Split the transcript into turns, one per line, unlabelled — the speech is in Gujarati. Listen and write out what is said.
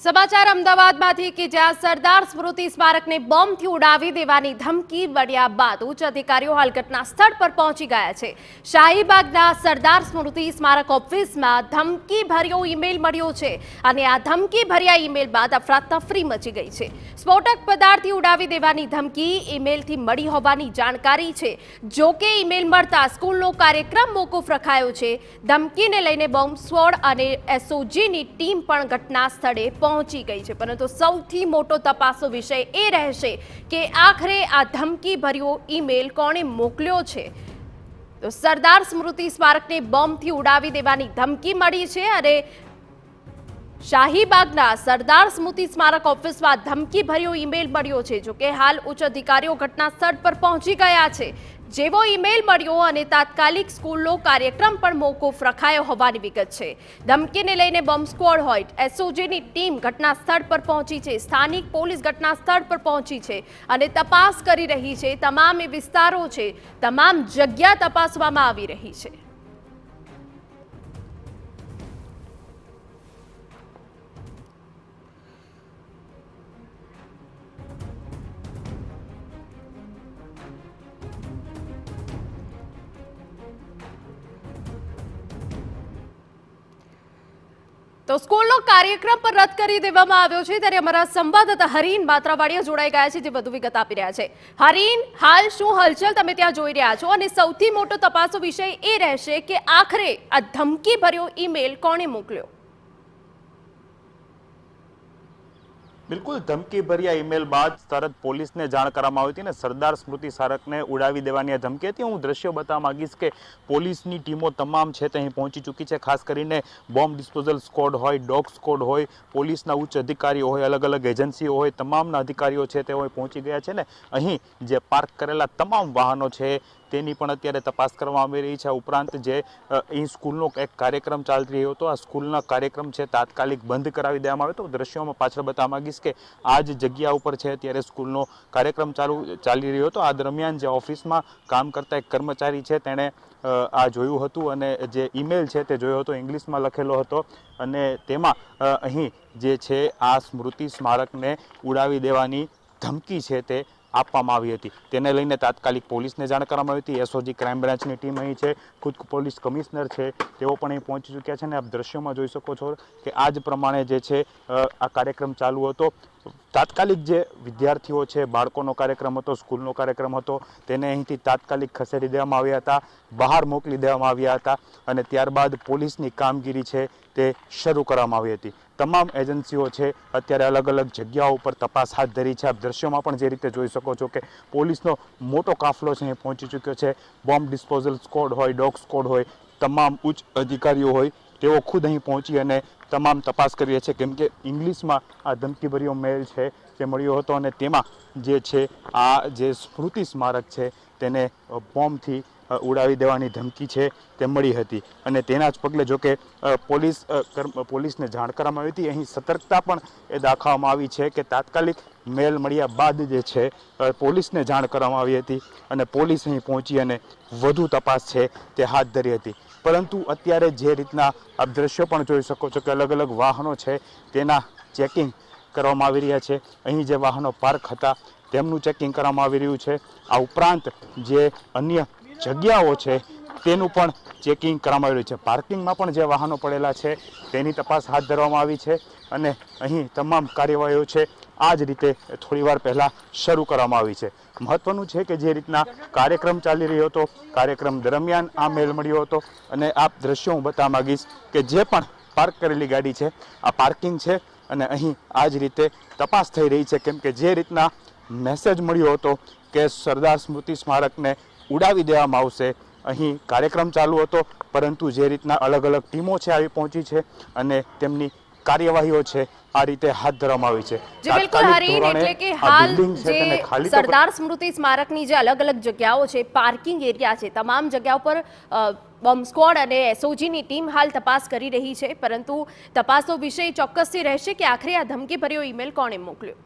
સમાચાર અમદાવાદમાંથી કે જ્યાં સરદાર સ્મૃતિ સ્મારકને બોમ્બથી ઉડાવી દેવાની ધમકી મળ્યા બાદ ઉચ્ચ અધિકારીઓ હાલ ઘટના સ્થળ પર પહોંચી ગયા છે। શાહીબાગના સરદાર સ્મૃતિ સ્મારક ઓફિસમાં ધમકીભર્યો ઈમેલ મળ્યો છે અને આ ધમકીભર્યા ઈમેલ બાદ અફરાતફરી મચી ગઈ છે। સ્ફોટક પદાર્થથી ઉડાવી દેવાની ધમકી ઈમેલથી મળી હોવાની જાણકારી છે। જો કે ઈમેલ મળતા સ્કૂલનો કાર્યક્રમ મોકૂફ રખાયો છે। ધમકીને લઈને બોમ્બ સ્ક્વોડ અને એસઓજીની ટીમ પણ ઘટના સ્થળે પહોંચી ગઈ છે, પરંતુ સૌથી મોટો તપાસનો વિષય એ રહેશે કે આખરે આ ધમકીભર્યો ઈમેલ કોણે મોકલ્યો છે। તો સરદાર સ્મૃતિ સ્મારકને બોમ્બથી ઉડાવી દેવાની ધમકી મળી છે અને શાહીબાગના સરદાર સ્મૃતિ સ્મારક ઓફિસમાં ધમકીભર્યો ઈમેલ મળ્યો છે। જો કે હાલ ઉચ્ચ અધિકારીઓ ઘટના સ્થળ પર પહોંચી ગયા છે। જેવો ઈમેલ મળ્યો અને તાત્કાલિક સ્કૂલનો કાર્યક્રમ પણ મોકૂફ રખાયો હોવાની વિગત છે। ધમકીને લઈને બોમ્બ સ્ક્વોડ હોય એસઓજીની ટીમ ઘટના સ્થળ પર પહોંચી છે। સ્થાનિક પોલીસ ઘટના સ્થળ પર પહોંચી છે અને તપાસ કરી રહી છે। તમામ વિસ્તારો છે, તમામ જગ્યા તપાસવામાં આવી રહી છે। તો સ્કૂલનો કાર્યક્રમ પણ રદ કરી દેવામાં આવ્યો છે, ત્યારે અમારા સંવાદદાતા હરીન બાત્રાવાડિયા જોડાઈ ગયા છે, જે વધુ વિગત આપી રહ્યા છે। હરીન, હાલ શું હલચલ તમે ત્યાં જોઈ રહ્યા છો અને સૌથી મોટો તપાસનો વિષય એ રહેશે કે આખરે આ ધમકીભર્યો ઈમેલ કોણે મોકલ્યો?
બિલકુલ, ધમકીભર્યા ઈમેલ બાદ તરત પોલીસને જાણ કરવામાં આવી હતી અને સરદાર સ્મૃતિ સ્મારકને ઉડાવી દેવાની આ ધમકી હતી। હું દ્રશ્યો બતાવવા માંગીશ કે પોલીસની ટીમો તમામ છે તે અહીં પહોંચી ચૂકી છે। ખાસ કરીને બોમ્બ ડિસ્પોઝલ સ્ક્વોડ હોય, ડોગ સ્ક્વોડ હોય, પોલીસના ઉચ્ચ અધિકારીઓ હોય, અલગ અલગ એજન્સીઓ હોય, તમામના અધિકારીઓ છે તેઓ પહોંચી ગયા છે ને અહીં જે પાર્ક કરેલા તમામ વાહનો છે તેની પણ અત્યારે તપાસ કરવામાં આવી રહી છે। ઉપરાંત જે અહીં સ્કૂલનો એક કાર્યક્રમ ચાલી રહ્યો હતો, આ સ્કૂલના કાર્યક્રમ છે તાત્કાલિક બંધ કરાવી દેવામાં આવ્યો હતો। દ્રશ્યોમાં પાછળ બતાવવા માંગીશ કે આ જ જગ્યા ઉપર છે ત્યારે સ્કૂલનો કાર્યક્રમ ચાલી રહ્યો હતો। આ દરમિયાન જે ઓફિસમાં કામ કરતા એક કર્મચારી છે તેણે આ જોયું હતું અને જે ઈમેલ છે તે જોયો હતો, ઇંગ્લિશમાં લખેલો હતો અને તેમાં અહીં જે છે આ સ્મૃતિ સ્મારકને ઉડાવી દેવાની ધમકી છે તે આપવામાં આવી હતી। તેને લઈને તાત્કાલિક પોલીસને જાણ કરવામાં આવી હતી। એસઓજી ક્રાઇમ બ્રાન્ચની ટીમ અહીં છે, ખુદ પોલીસ કમિશનર છે તેઓ પણ અહીં પહોંચી ચૂક્યા છે અને આપ દ્રશ્યોમાં જોઈ શકો છો કે આ જ પ્રમાણે જે છે આ કાર્યક્રમ ચાલુ હતો। તાત્કાલિક જે વિદ્યાર્થીઓ છે, બાળકોનો કાર્યક્રમ હતો, સ્કૂલનો કાર્યક્રમ હતો, તેને અહીંથી તાત્કાલિક ખસેડી દેવામાં આવ્યા હતા, બહાર મોકલી દેવામાં આવ્યા હતા અને ત્યારબાદ પોલીસની કામગીરી છે તે શરૂ કરવામાં આવી હતી। તમામ એજન્સીઓ છે અત્યારે અલગ અલગ જગ્યાઓ ઉપર તપાસ હાથ ધરી છે। આપ દ્રશ્યોમાં પણ જે રીતે જોઈ શકો છો કે પોલીસનો મોટો કાફલો છે અહીં પહોંચી ચૂક્યો છે। બોમ્બ ડિસ્પોઝલ સ્ક્વોડ હોય, ડોગ સ્ક્વોડ હોય, તમામ ઉચ્ચ અધિકારીઓ હોય તેઓ ખુદ અહીં પહોંચી અને તમામ તપાસ કરી રહ્યા છે, કેમ કે ઇંગ્લિશમાં આ ધમકીભર્યો મેલ છે તે મળ્યો હતો અને તેમાં જે છે આ જે સ્મૃતિ સ્મારક છે તેને બોમ્બથી ઉડાવી દેવાની ધમકી છે તે મળી હતી અને તેના જ પગલે જો કે પોલીસને જાણ કરવામાં આવી હતી। અહીં સતર્કતા પણ એ દાખવવામાં આવી છે કે તાત્કાલિક મેલ મળ્યા બાદ જે છે પોલીસને જાણ કરવામાં આવી હતી અને પોલીસ અહીં પહોંચી અને વધુ તપાસ છે તે હાથ ધરી હતી। પરંતુ અત્યારે જે રીતના આપ દ્રશ્યો પણ જોઈ શકો છો કે અલગ અલગ વાહનો છે તેના ચેકિંગ કરવામાં આવી રહ્યા છે। અહીં જે વાહનો પાર્ક હતા તેમનું ચેકિંગ કરવામાં આવી રહ્યું છે। આ ઉપરાંત જે અન્ય જગ્યાઓ છે તેનું પણ ચેકિંગ કરવામાં આવી રહ્યું છે। પાર્કિંગમાં પણ જે વાહનો પડેલા છે તેની તપાસ હાથ ધરવામાં આવી છે અને અહીં તમામ કાર્યવાહીઓ છે આ જ રીતે થોડી વાર પહેલાં શરૂ કરવામાં આવી છે। મહત્વનું છે કે જે રીતના કાર્યક્રમ ચાલી રહ્યો હતો, કાર્યક્રમ દરમિયાન આ મેલ મળ્યો હતો અને આ દ્રશ્યો હું બતાવવા માંગીશ કે જે પણ પાર્ક કરેલી ગાડી છે આ પાર્કિંગ છે અને અહીં આ જ રીતે તપાસ થઈ રહી છે, કેમ કે જે રીતના મેસેજ મળ્યો હતો કે સરદાર સ્મૃતિ સ્મારકને ઉડાવી દેવામાં આવશે, અહીં કાર્યક્રમ ચાલુ હતો પરંતુ જે રીતના અલગ અલગ ટીમો છે આવી પહોંચી છે અને તેમની કાર્યવાહીઓ છે આ રીતે હાથ ધરવામાં આવી છે।
જે બિલકુલ હરીન, એટલે કે હાલ જે સરદાર સ્મૃતિ સ્મારકની જે અલગ અલગ જગ્યાઓ છે, પાર્કિંગ એરિયા છે, તમામ જગ્યાઓ પર બોમ્બ સ્ક્વોડ અને એસઓજીની ટીમ હાલ તપાસ કરી રહી છે, પરંતુ તપાસનો વિષય ચોક્કસથી રહેશે કે આખરે આ ધમકીભર્યો ઈમેલ કોણે મોકલ્યો।